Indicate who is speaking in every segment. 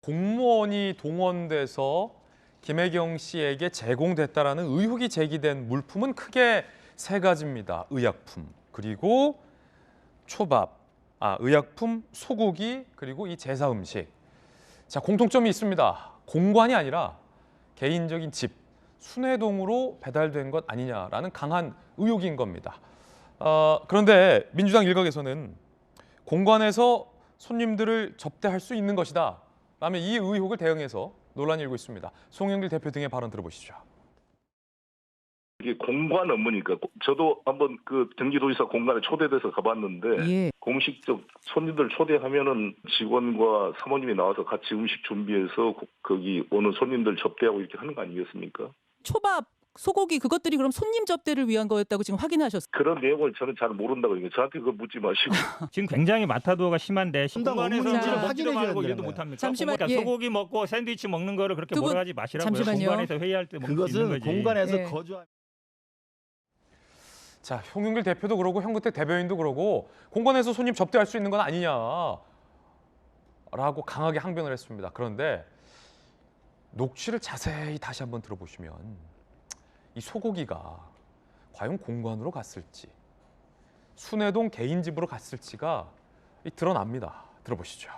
Speaker 1: 공무원이 동원돼서 김혜경 씨에게 제공됐다라는 의혹이 제기된 물품은 크게 세 가지입니다. 의약품, 그리고 초밥, 의약품, 소고기, 그리고 이 제사 음식. 자, 공통점이 있습니다. 공관이 아니라 개인적인 집, 순회동으로 배달된 것 아니냐라는 강한 의혹인 겁니다. 그런데 민주당 일각에서는 공관에서 손님들을 접대할 수 있는 것이다 라며 이 의혹을 대응해서 논란이 일고 있습니다. 송영길 대표 등의 발언 들어보시죠.
Speaker 2: 이게 공관 업무니까 저도 한번 그 경기도지사 공관에 초대돼서 가봤는데
Speaker 3: 예.
Speaker 2: 공식적 손님들 초대하면은 직원과 사모님이 나와서 같이 음식 준비해서 거기 오는 손님들 접대하고 이렇게 하는 거 아니겠습니까?
Speaker 3: 초밥, 소고기 그것들이 그럼 손님 접대를 위한 거였다고 지금 확인하셨어요?
Speaker 2: 그런 내용을 저는 잘 모른다고 얘기해요. 저한테 그거 묻지 마시고.
Speaker 4: 지금 굉장히 마타도가 심한데
Speaker 5: 업무인지를
Speaker 4: 공간에서
Speaker 5: 확인해 줘야
Speaker 4: 말고
Speaker 5: 되는
Speaker 4: 이래도
Speaker 5: 거야.
Speaker 4: 못합니까?
Speaker 3: 잠시만,
Speaker 4: 그러니까
Speaker 3: 예.
Speaker 4: 소고기 먹고 샌드위치 먹는 거를 그렇게
Speaker 3: 두 분,
Speaker 4: 뭐라 하지 마시라고요.
Speaker 3: 잠시만요.
Speaker 4: 공간에서 회의할 때 먹을 수 있는
Speaker 5: 그것은
Speaker 4: 거지.
Speaker 5: 공간에서
Speaker 3: 예.
Speaker 5: 거주한.
Speaker 1: 자, 홍영길 대표도 그러고 현근택 대변인도 그러고 공관에서 손님 접대할 수 있는 건 아니냐라고 강하게 항변을 했습니다. 그런데 녹취를 자세히 다시 한번 들어보시면 이 소고기가 과연 공관으로 갔을지 순회동 개인 집으로 갔을지가 드러납니다. 들어보시죠.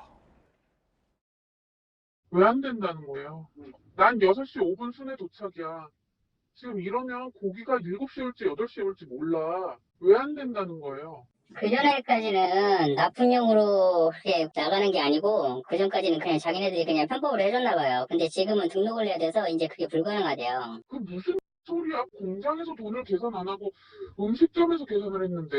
Speaker 6: 왜 안 된다는 거예요? 난 6시 5분 순회 도착이야. 지금 이러면 고기가 7시에 올지 8시에 올지 몰라. 왜 안 된다는 거예요?
Speaker 7: 그전에까지는 납품용으로 그렇게 나가는 게 아니고 그전까지는 그냥 자기네들이 그냥 편법으로 해줬나 봐요. 근데 지금은 등록을 해야 돼서 이제 그게 불가능하대요.
Speaker 6: 그 무슨 소리야? 공장에서 돈을 계산 안 하고 음식점에서 계산을 했는데.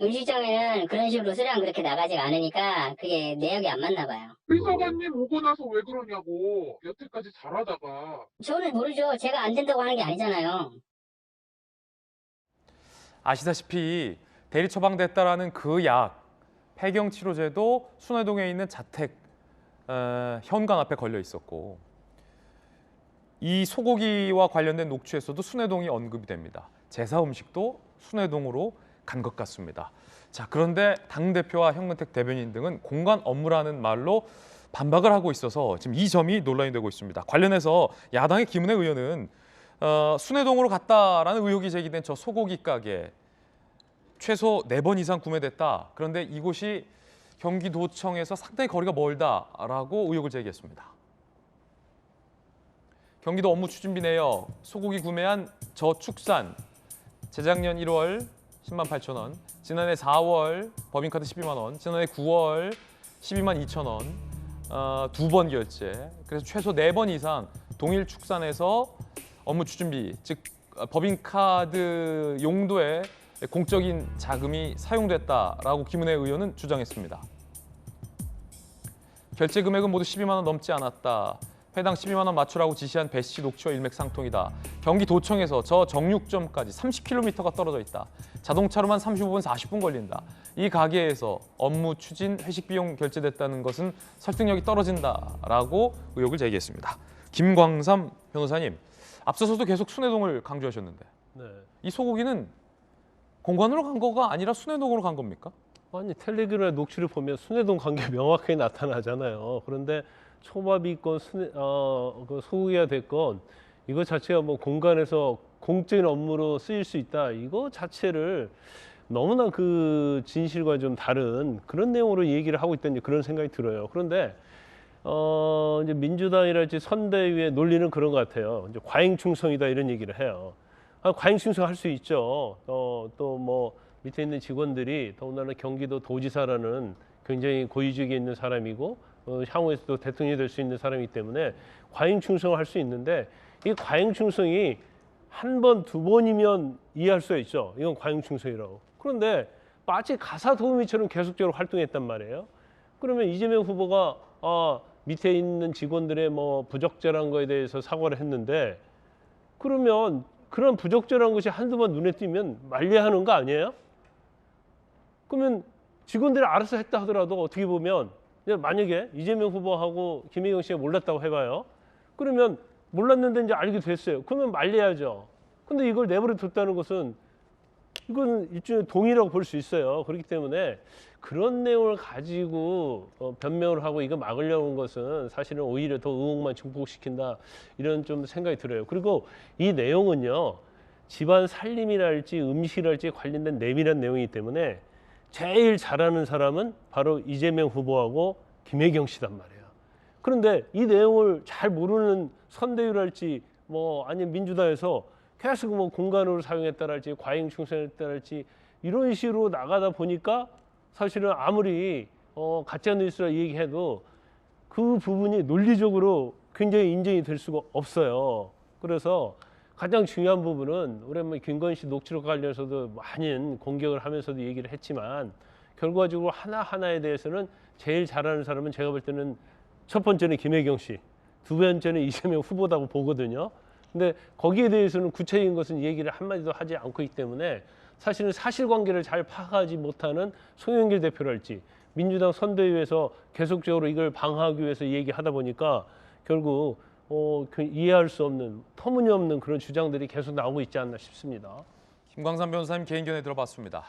Speaker 7: 음식점에는 그런 식으로 수량 그렇게 나가지가 않으니까 그게 내역이 안 맞나 봐요.
Speaker 6: 비서관님 오고 나서 왜 그러냐고. 여태까지 잘하다가.
Speaker 7: 저는 모르죠. 제가 안 된다고 하는 게 아니잖아요.
Speaker 1: 아시다시피 대리 처방됐다라는 그 약 폐경치료제도 순회동에 있는 자택 현관 앞에 걸려 있었고 이 소고기와 관련된 녹취에서도 순회동이 언급이 됩니다. 제사 음식도 순회동으로 간 것 같습니다. 자, 그런데 당대표와 현근택 대변인 등은 공관 업무라는 말로 반박을 하고 있어서 지금 이 점이 논란이 되고 있습니다. 관련해서 야당의 김은혜 의원은 순회동으로 갔다라는 의혹이 제기된 저 소고기 가게 최소 4번 이상 구매됐다. 그런데 이곳이 경기도청에서 상당히 거리가 멀다라고 의혹을 제기했습니다. 경기도 업무추진비 내역 소고기 구매한 저축산 재작년 1월 10만 8천 원, 지난해 4월 법인카드 12만 원, 지난해 9월 12만 2천 원, 2번 결제. 그래서 최소 4번 이상 동일 축산에서 업무추진비, 즉 법인카드 용도에 공적인 자금이 사용됐다라고 김은혜 의원은 주장했습니다. 결제 금액은 모두 12만 원 넘지 않았다. 해당 12만 원 맞추라고 지시한 배 씨 녹취와 일맥상통이다. 경기도청에서 저 정육점까지 30km가 떨어져 있다. 자동차로만 35분, 40분 걸린다. 이 가게에서 업무 추진, 회식 비용 결제됐다는 것은 설득력이 떨어진다라고 의혹을 제기했습니다. 김광삼 변호사님, 앞서서도 계속 순회동을 강조하셨는데
Speaker 8: 네.
Speaker 1: 이 소고기는 공관으로 간 거가 아니라 순회동으로 간 겁니까?
Speaker 8: 아니 텔레그램 녹취를 보면 순회동 간 게 명확하게 나타나잖아요. 그런데 초밥이 있건 그 소고기가 됐건 이거 자체가 뭐 공간에서 공적인 업무로 쓰일 수 있다. 이거 자체를 너무나 그 진실과 좀 다른 그런 내용으로 얘기를 하고 있다는 그런 생각이 들어요. 그런데 이제 민주당이랄지 선대위의 논리는 그런 것 같아요. 이제 과잉충성이다 이런 얘기를 해요. 과잉충성 할 수 있죠. 또 뭐 밑에 있는 직원들이 더군다나 경기도 도지사라는 굉장히 고위직에 있는 사람이고 향후에서도 대통령이 될 수 있는 사람이기 때문에 과잉충성을 할 수 있는데 이 과잉충성이 한 번, 두 번이면 이해할 수가 있죠. 이건 과잉충성이라고. 그런데 마치 가사 도우미처럼 계속적으로 활동했단 말이에요. 그러면 이재명 후보가 밑에 있는 직원들의 뭐 부적절한 거에 대해서 사과를 했는데 그러면 그런 부적절한 것이 한두 번 눈에 띄면 만리하는 거 아니에요? 그러면 직원들이 알아서 했다 하더라도 어떻게 보면 만약에 이재명 후보하고 김혜경 씨가 몰랐다고 해봐요. 그러면 몰랐는데 이제 알게 됐어요. 그러면 말려야죠. 근데 이걸 내버려 뒀다는 것은 이건 일종의 동의라고 볼 수 있어요. 그렇기 때문에 그런 내용을 가지고 변명을 하고 이거 막으려고 한 것은 사실은 오히려 더 의혹만 증폭시킨다 이런 좀 생각이 들어요. 그리고 이 내용은요. 집안 살림이랄지 음식이랄지 관련된 내밀한 내용이기 때문에 제일 잘하는 사람은 바로 이재명 후보하고 김혜경 씨단 말이에요. 그런데 이 내용을 잘 모르는 선대위랄지 뭐 아니면 민주당에서 계속 뭐 공간으로 사용했다랄지 과잉 충성했다랄지 이런 식으로 나가다 보니까 사실은 아무리 가짜 뉴스라 얘기해도 그 부분이 논리적으로 굉장히 인정이 될 수가 없어요. 그래서 가장 중요한 부분은 우리 뭐 김건희 씨 녹취록 관련해서도 많은 공격을 하면서도 얘기를 했지만 결과적으로 하나하나에 대해서는 제일 잘하는 사람은 제가 볼 때는 첫 번째는 김혜경 씨, 두 번째는 이재명 후보다고 보거든요. 근데 거기에 대해서는 구체적인 것은 얘기를 한마디도 하지 않고 있기 때문에 사실은 사실관계를 잘 파악하지 못하는 송영길 대표랄지 민주당 선대위에서 계속적으로 이걸 방어하기 위해서 얘기하다 보니까 결국 그 이해할 수 없는 터무니없는 그런 주장들이 계속 나오고 있지 않나 싶습니다.
Speaker 1: 김광삼 변호사님 개인 견해 들어봤습니다.